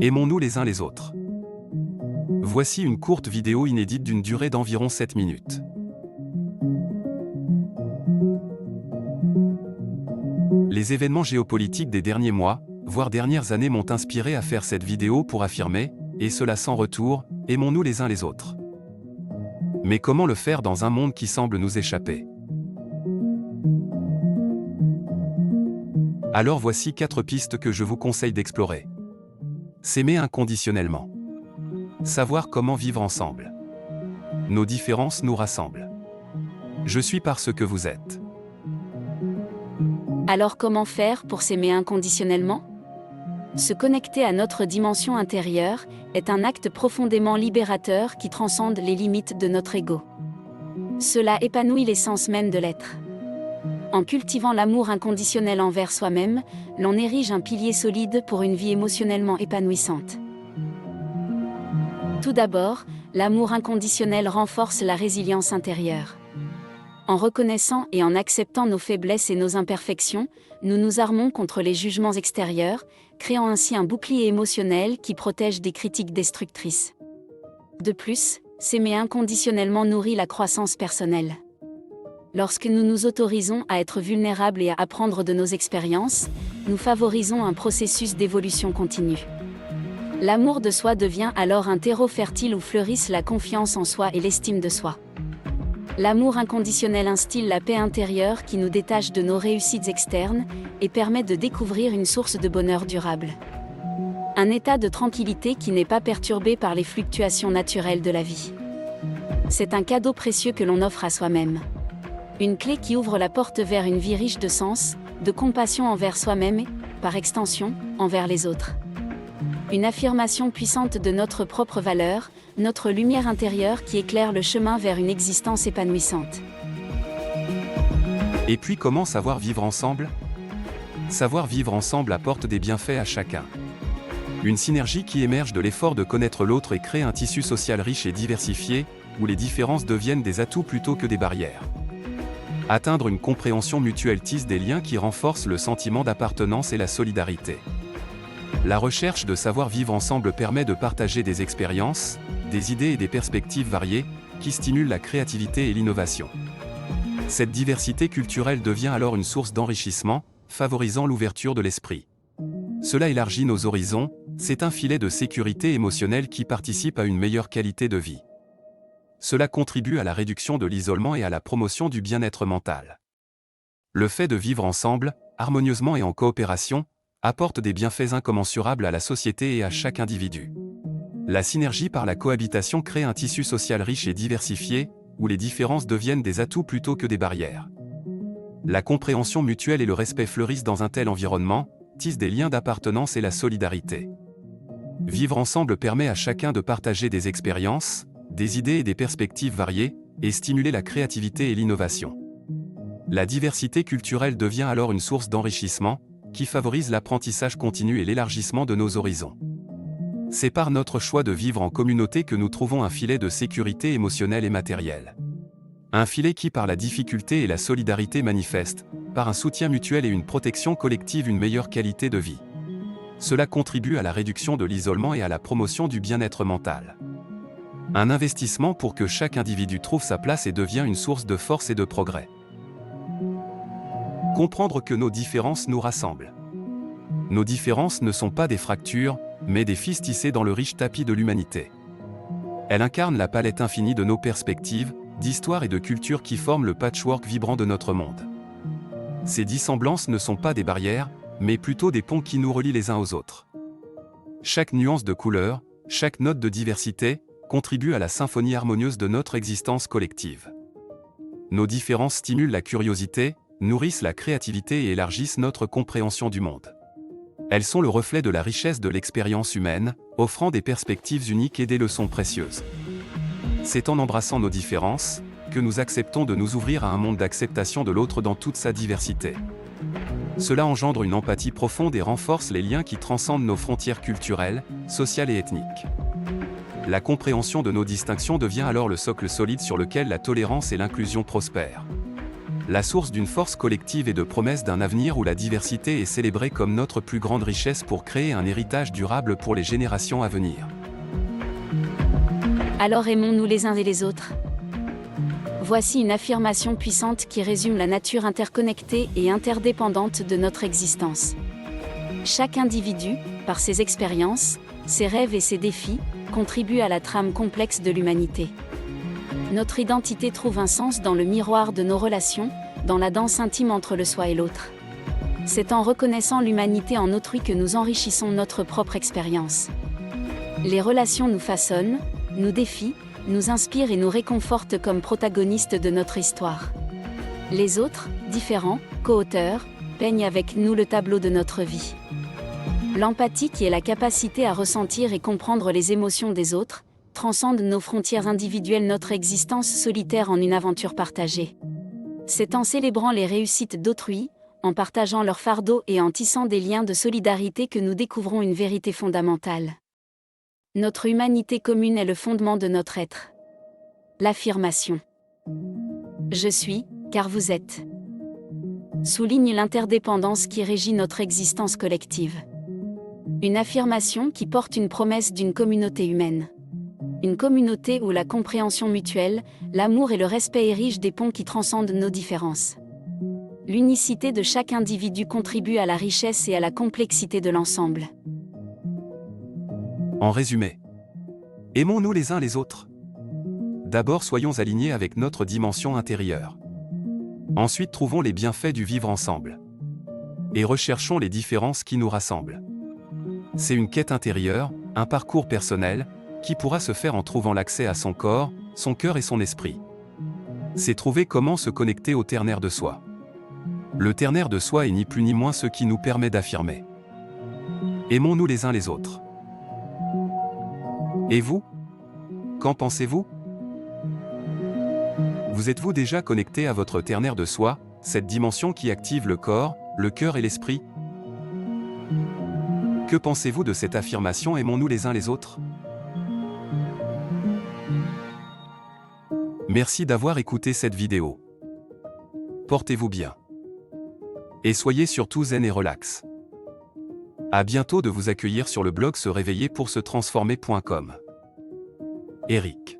Aimons-nous les uns les autres. Voici une courte vidéo inédite d'une durée d'environ 7 minutes. Les événements géopolitiques des derniers mois, voire dernières années m'ont inspiré à faire cette vidéo pour affirmer, et cela sans retour, aimons-nous les uns les autres. Mais comment le faire dans un monde qui semble nous échapper? Alors voici 4 pistes que je vous conseille d'explorer. S'aimer inconditionnellement. Savoir comment vivre ensemble. Nos différences nous rassemblent. Je suis parce que vous êtes. Alors comment faire pour s'aimer inconditionnellement? Se connecter à notre dimension intérieure est un acte profondément libérateur qui transcende les limites de notre ego. Cela épanouit l'essence même de l'être. En cultivant l'amour inconditionnel envers soi-même, l'on érige un pilier solide pour une vie émotionnellement épanouissante. Tout d'abord, l'amour inconditionnel renforce la résilience intérieure. En reconnaissant et en acceptant nos faiblesses et nos imperfections, nous nous armons contre les jugements extérieurs, créant ainsi un bouclier émotionnel qui protège des critiques destructrices. De plus, s'aimer inconditionnellement nourrit la croissance personnelle. Lorsque nous nous autorisons à être vulnérables et à apprendre de nos expériences, nous favorisons un processus d'évolution continue. L'amour de soi devient alors un terreau fertile où fleurissent la confiance en soi et l'estime de soi. L'amour inconditionnel instille la paix intérieure qui nous détache de nos réussites externes et permet de découvrir une source de bonheur durable. Un état de tranquillité qui n'est pas perturbé par les fluctuations naturelles de la vie. C'est un cadeau précieux que l'on offre à soi-même. Une clé qui ouvre la porte vers une vie riche de sens, de compassion envers soi-même et, par extension, envers les autres. Une affirmation puissante de notre propre valeur, notre lumière intérieure qui éclaire le chemin vers une existence épanouissante. Et puis comment savoir vivre ensemble? Savoir vivre ensemble apporte des bienfaits à chacun. Une synergie qui émerge de l'effort de connaître l'autre et crée un tissu social riche et diversifié, où les différences deviennent des atouts plutôt que des barrières. Atteindre une compréhension mutuelle tisse des liens qui renforcent le sentiment d'appartenance et la solidarité. La recherche de savoir vivre ensemble permet de partager des expériences, des idées et des perspectives variées, qui stimulent la créativité et l'innovation. Cette diversité culturelle devient alors une source d'enrichissement, favorisant l'ouverture de l'esprit. Cela élargit nos horizons, c'est un filet de sécurité émotionnelle qui participe à une meilleure qualité de vie. Cela contribue à la réduction de l'isolement et à la promotion du bien-être mental. Le fait de vivre ensemble, harmonieusement et en coopération, apporte des bienfaits incommensurables à la société et à chaque individu. La synergie par la cohabitation crée un tissu social riche et diversifié, où les différences deviennent des atouts plutôt que des barrières. La compréhension mutuelle et le respect fleurissent dans un tel environnement, tissent des liens d'appartenance et la solidarité. Vivre ensemble permet à chacun de partager des expériences, des idées et des perspectives variées, et stimuler la créativité et l'innovation. La diversité culturelle devient alors une source d'enrichissement, qui favorise l'apprentissage continu et l'élargissement de nos horizons. C'est par notre choix de vivre en communauté que nous trouvons un filet de sécurité émotionnelle et matérielle. Un filet qui par la difficulté et la solidarité manifeste, par un soutien mutuel et une protection collective une meilleure qualité de vie. Cela contribue à la réduction de l'isolement et à la promotion du bien-être mental. Un investissement pour que chaque individu trouve sa place et devient une source de force et de progrès. Comprendre que nos différences nous rassemblent. Nos différences ne sont pas des fractures, mais des fils tissés dans le riche tapis de l'humanité. Elles incarnent la palette infinie de nos perspectives, d'histoires et de cultures qui forment le patchwork vibrant de notre monde. Ces dissemblances ne sont pas des barrières, mais plutôt des ponts qui nous relient les uns aux autres. Chaque nuance de couleur, chaque note de diversité, contribue à la symphonie harmonieuse de notre existence collective. Nos différences stimulent la curiosité, nourrissent la créativité et élargissent notre compréhension du monde. Elles sont le reflet de la richesse de l'expérience humaine, offrant des perspectives uniques et des leçons précieuses. C'est en embrassant nos différences que nous acceptons de nous ouvrir à un monde d'acceptation de l'autre dans toute sa diversité. Cela engendre une empathie profonde et renforce les liens qui transcendent nos frontières culturelles, sociales et ethniques. La compréhension de nos distinctions devient alors le socle solide sur lequel la tolérance et l'inclusion prospèrent. la source d'une force collective et de promesses d'un avenir où la diversité est célébrée comme notre plus grande richesse pour créer un héritage durable pour les générations à venir. Alors aimons-nous les uns et les autres. Voici une affirmation puissante qui résume la nature interconnectée et interdépendante de notre existence. Chaque individu, par ses expériences, ses rêves et ses défis, contribue à la trame complexe de l'humanité. Notre identité trouve un sens dans le miroir de nos relations, dans la danse intime entre le soi et l'autre. C'est en reconnaissant l'humanité en autrui que nous enrichissons notre propre expérience. Les relations nous façonnent, nous défient, nous inspirent et nous réconfortent comme protagonistes de notre histoire. Les autres, différents, co-auteurs, peignent avec nous le tableau de notre vie. L'empathie, qui est la capacité à ressentir et comprendre les émotions des autres, transcende nos frontières individuelles, notre existence solitaire en une aventure partagée. C'est en célébrant les réussites d'autrui, en partageant leur fardeau et en tissant des liens de solidarité que nous découvrons une vérité fondamentale. Notre humanité commune est le fondement de notre être. L'affirmation « Je suis, car vous êtes » souligne l'interdépendance qui régit notre existence collective. Une affirmation qui porte une promesse d'une communauté humaine. Une communauté où la compréhension mutuelle, l'amour et le respect érigent des ponts qui transcendent nos différences. L'unicité de chaque individu contribue à la richesse et à la complexité de l'ensemble. En résumé, aimons-nous les uns les autres. D'abord, soyons alignés avec notre dimension intérieure. Ensuite, trouvons les bienfaits du vivre ensemble. Et recherchons les différences qui nous rassemblent. C'est une quête intérieure, un parcours personnel, qui pourra se faire en trouvant l'accès à son corps, son cœur et son esprit. C'est trouver comment se connecter au ternaire de soi. Le ternaire de soi est ni plus ni moins ce qui nous permet d'affirmer. Aimons-nous les uns les autres. Et vous? Qu'en pensez-vous? Vous êtes-vous déjà connecté à votre ternaire de soi, cette dimension qui active le corps, le cœur et l'esprit? Que pensez-vous de cette affirmation « Aimons-nous les uns les autres » ? Merci d'avoir écouté cette vidéo. Portez-vous bien. Et soyez surtout zen et relax. À bientôt de vous accueillir sur le blog se réveiller pour se transformer.com. Eric.